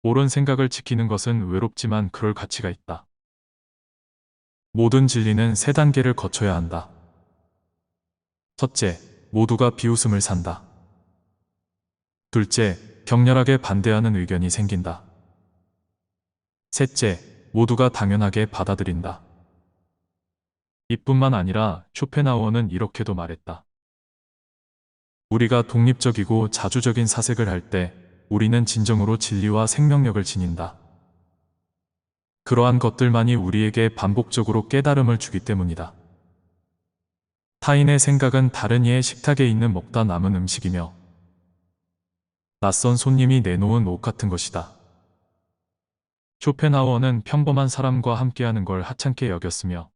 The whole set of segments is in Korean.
옳은 생각을 지키는 것은 외롭지만 그럴 가치가 있다. 모든 진리는 세 단계를 거쳐야 한다. 첫째, 모두가 비웃음을 산다. 둘째, 격렬하게 반대하는 의견이 생긴다. 셋째, 모두가 당연하게 받아들인다. 이뿐만 아니라 쇼펜하우어는 이렇게도 말했다. 우리가 독립적이고 자주적인 사색을 할 때 우리는 진정으로 진리와 생명력을 지닌다. 그러한 것들만이 우리에게 반복적으로 깨달음을 주기 때문이다. 타인의 생각은 다른 이의 식탁에 있는 먹다 남은 음식이며 낯선 손님이 내놓은 옷 같은 것이다. 쇼펜하우어는 평범한 사람과 함께하는 걸 하찮게 여겼으며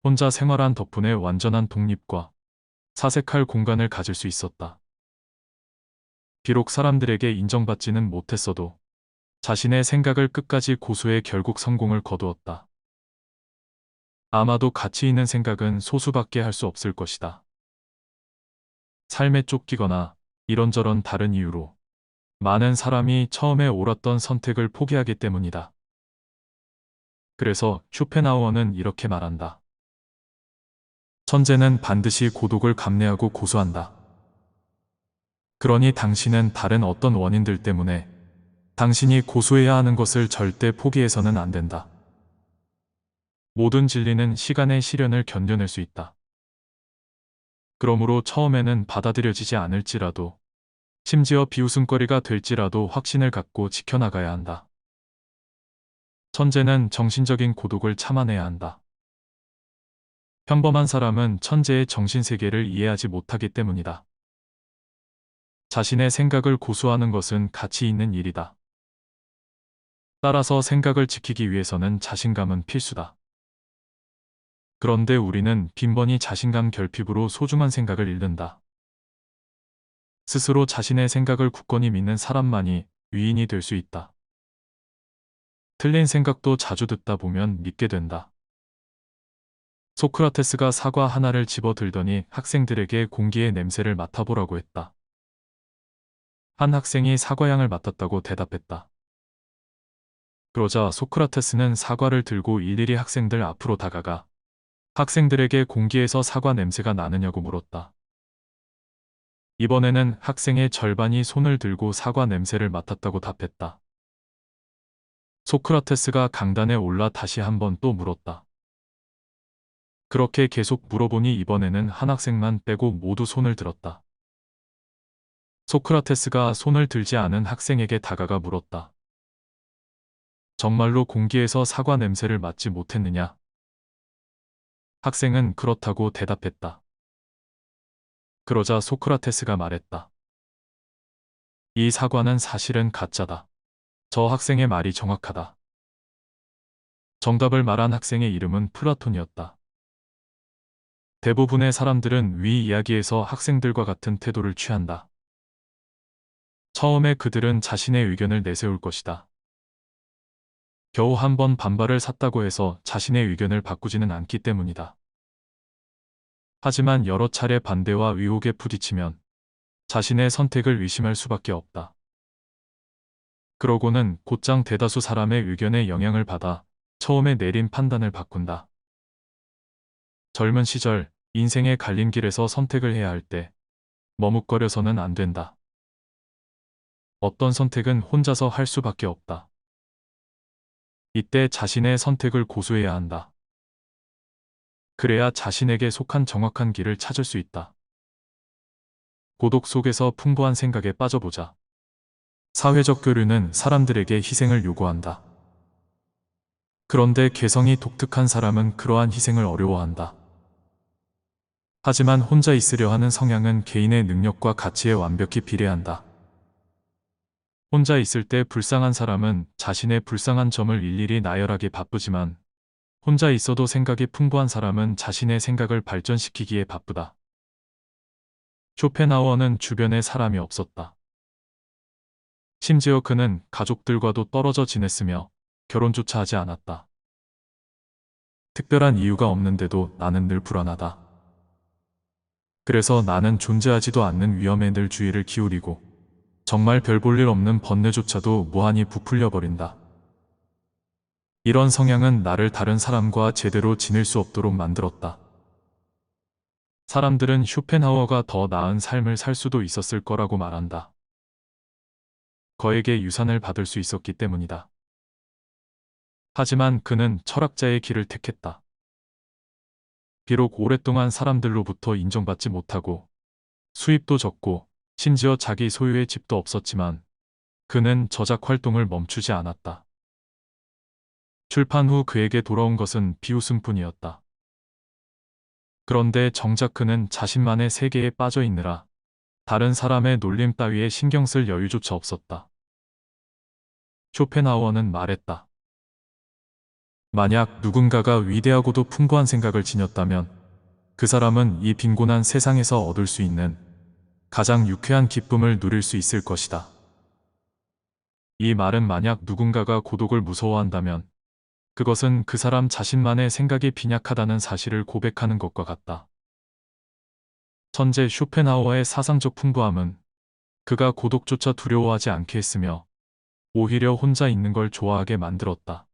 혼자 생활한 덕분에 완전한 독립과 사색할 공간을 가질 수 있었다. 비록 사람들에게 인정받지는 못했어도 자신의 생각을 끝까지 고수해 결국 성공을 거두었다. 아마도 가치 있는 생각은 소수밖에 할 수 없을 것이다. 삶에 쫓기거나 이런저런 다른 이유로 많은 사람이 처음에 옳았던 선택을 포기하기 때문이다. 그래서 쇼펜하우어는 이렇게 말한다. 천재는 반드시 고독을 감내하고 고수한다. 그러니 당신은 다른 어떤 원인들 때문에 당신이 고수해야 하는 것을 절대 포기해서는 안 된다. 모든 진리는 시간의 시련을 견뎌낼 수 있다. 그러므로 처음에는 받아들여지지 않을지라도 심지어 비웃음거리가 될지라도 확신을 갖고 지켜나가야 한다. 천재는 정신적인 고독을 참아내야 한다. 평범한 사람은 천재의 정신세계를 이해하지 못하기 때문이다. 자신의 생각을 고수하는 것은 가치 있는 일이다. 따라서 생각을 지키기 위해서는 자신감은 필수다. 그런데 우리는 빈번히 자신감 결핍으로 소중한 생각을 잃는다. 스스로 자신의 생각을 굳건히 믿는 사람만이 위인이 될 수 있다. 틀린 생각도 자주 듣다 보면 믿게 된다. 소크라테스가 사과 하나를 집어 들더니 학생들에게 공기의 냄새를 맡아보라고 했다. 한 학생이 사과향을 맡았다고 대답했다. 그러자 소크라테스는 사과를 들고 일일이 학생들 앞으로 다가가 학생들에게 공기에서 사과 냄새가 나느냐고 물었다. 이번에는 학생의 절반이 손을 들고 사과 냄새를 맡았다고 답했다. 소크라테스가 강단에 올라 다시 한번 또 물었다. 그렇게 계속 물어보니 이번에는 한 학생만 빼고 모두 손을 들었다. 소크라테스가 손을 들지 않은 학생에게 다가가 물었다. 정말로 공기에서 사과 냄새를 맡지 못했느냐? 학생은 그렇다고 대답했다. 그러자 소크라테스가 말했다. 이 사과는 사실은 가짜다. 저 학생의 말이 정확하다. 정답을 말한 학생의 이름은 플라톤이었다. 대부분의 사람들은 위 이야기에서 학생들과 같은 태도를 취한다. 처음에 그들은 자신의 의견을 내세울 것이다. 겨우 한 번 반발을 샀다고 해서 자신의 의견을 바꾸지는 않기 때문이다. 하지만 여러 차례 반대와 의혹에 부딪히면 자신의 선택을 의심할 수밖에 없다. 그러고는 곧장 대다수 사람의 의견에 영향을 받아 처음에 내린 판단을 바꾼다. 젊은 시절 인생의 갈림길에서 선택을 해야 할 때 머뭇거려서는 안 된다. 어떤 선택은 혼자서 할 수밖에 없다. 이때 자신의 선택을 고수해야 한다. 그래야 자신에게 속한 정확한 길을 찾을 수 있다. 고독 속에서 풍부한 생각에 빠져보자. 사회적 교류는 사람들에게 희생을 요구한다. 그런데 개성이 독특한 사람은 그러한 희생을 어려워한다. 하지만 혼자 있으려 하는 성향은 개인의 능력과 가치에 완벽히 비례한다. 혼자 있을 때 불쌍한 사람은 자신의 불쌍한 점을 일일이 나열하기 바쁘지만 혼자 있어도 생각이 풍부한 사람은 자신의 생각을 발전시키기에 바쁘다. 쇼펜하우어는 주변에 사람이 없었다. 심지어 그는 가족들과도 떨어져 지냈으며 결혼조차 하지 않았다. 특별한 이유가 없는데도 나는 늘 불안하다. 그래서 나는 존재하지도 않는 위험에 늘 주의를 기울이고 정말 별 볼 일 없는 번뇌조차도 무한히 부풀려 버린다. 이런 성향은 나를 다른 사람과 제대로 지낼 수 없도록 만들었다. 사람들은 쇼펜하우어가 더 나은 삶을 살 수도 있었을 거라고 말한다. 거에게 유산을 받을 수 있었기 때문이다. 하지만 그는 철학자의 길을 택했다. 비록 오랫동안 사람들로부터 인정받지 못하고 수입도 적고 심지어 자기 소유의 집도 없었지만 그는 저작 활동을 멈추지 않았다. 출판 후 그에게 돌아온 것은 비웃음뿐이었다. 그런데 정작 그는 자신만의 세계에 빠져 있느라 다른 사람의 놀림 따위에 신경 쓸 여유조차 없었다. 쇼펜하우어는 말했다. 만약 누군가가 위대하고도 풍부한 생각을 지녔다면 그 사람은 이 빈곤한 세상에서 얻을 수 있는 가장 유쾌한 기쁨을 누릴 수 있을 것이다. 이 말은 만약 누군가가 고독을 무서워한다면 그것은 그 사람 자신만의 생각이 빈약하다는 사실을 고백하는 것과 같다. 천재 쇼펜하우어의 사상적 풍부함은 그가 고독조차 두려워하지 않게 했으며 오히려 혼자 있는 걸 좋아하게 만들었다.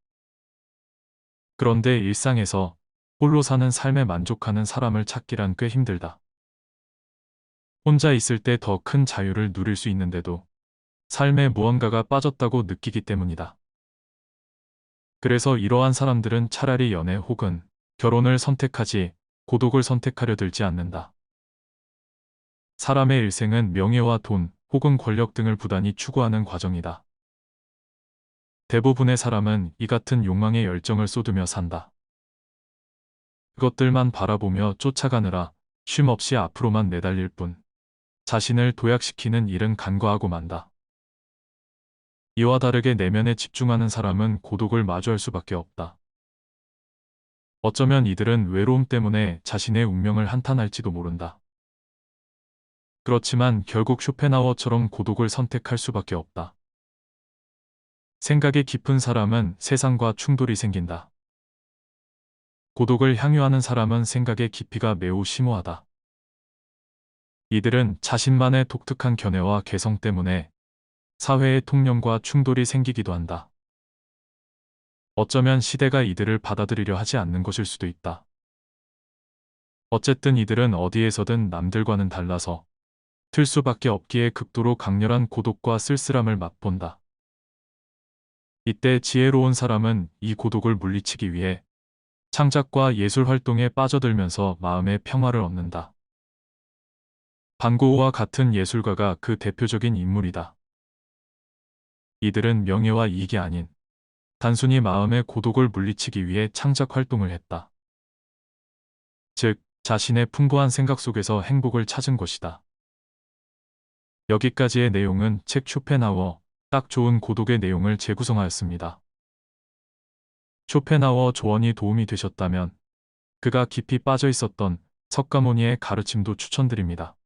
그런데 일상에서 홀로 사는 삶에 만족하는 사람을 찾기란 꽤 힘들다. 혼자 있을 때 더 큰 자유를 누릴 수 있는데도 삶에 무언가가 빠졌다고 느끼기 때문이다. 그래서 이러한 사람들은 차라리 연애 혹은 결혼을 선택하지 고독을 선택하려 들지 않는다. 사람의 일생은 명예와 돈 혹은 권력 등을 부단히 추구하는 과정이다. 대부분의 사람은 이 같은 욕망에 열정을 쏟으며 산다. 그것들만 바라보며 쫓아가느라 쉼 없이 앞으로만 내달릴 뿐 자신을 도약시키는 일은 간과하고 만다. 이와 다르게 내면에 집중하는 사람은 고독을 마주할 수밖에 없다. 어쩌면 이들은 외로움 때문에 자신의 운명을 한탄할지도 모른다. 그렇지만 결국 쇼펜하우어처럼 고독을 선택할 수밖에 없다. 생각이 깊은 사람은 세상과 충돌이 생긴다. 고독을 향유하는 사람은 생각의 깊이가 매우 심오하다. 이들은 자신만의 독특한 견해와 개성 때문에 사회의 통념과 충돌이 생기기도 한다. 어쩌면 시대가 이들을 받아들이려 하지 않는 것일 수도 있다. 어쨌든 이들은 어디에서든 남들과는 달라서 틀 수밖에 없기에 극도로 강렬한 고독과 쓸쓸함을 맛본다. 이때 지혜로운 사람은 이 고독을 물리치기 위해 창작과 예술 활동에 빠져들면서 마음의 평화를 얻는다. 반 고흐와 같은 예술가가 그 대표적인 인물이다. 이들은 명예와 이익이 아닌 단순히 마음의 고독을 물리치기 위해 창작 활동을 했다. 즉, 자신의 풍부한 생각 속에서 행복을 찾은 것이다. 여기까지의 내용은 책 쇼펜하우어 딱 좋은 고독의 내용을 재구성하였습니다. 쇼펜하우어 조언이 도움이 되셨다면 그가 깊이 빠져 있었던 석가모니의 가르침도 추천드립니다.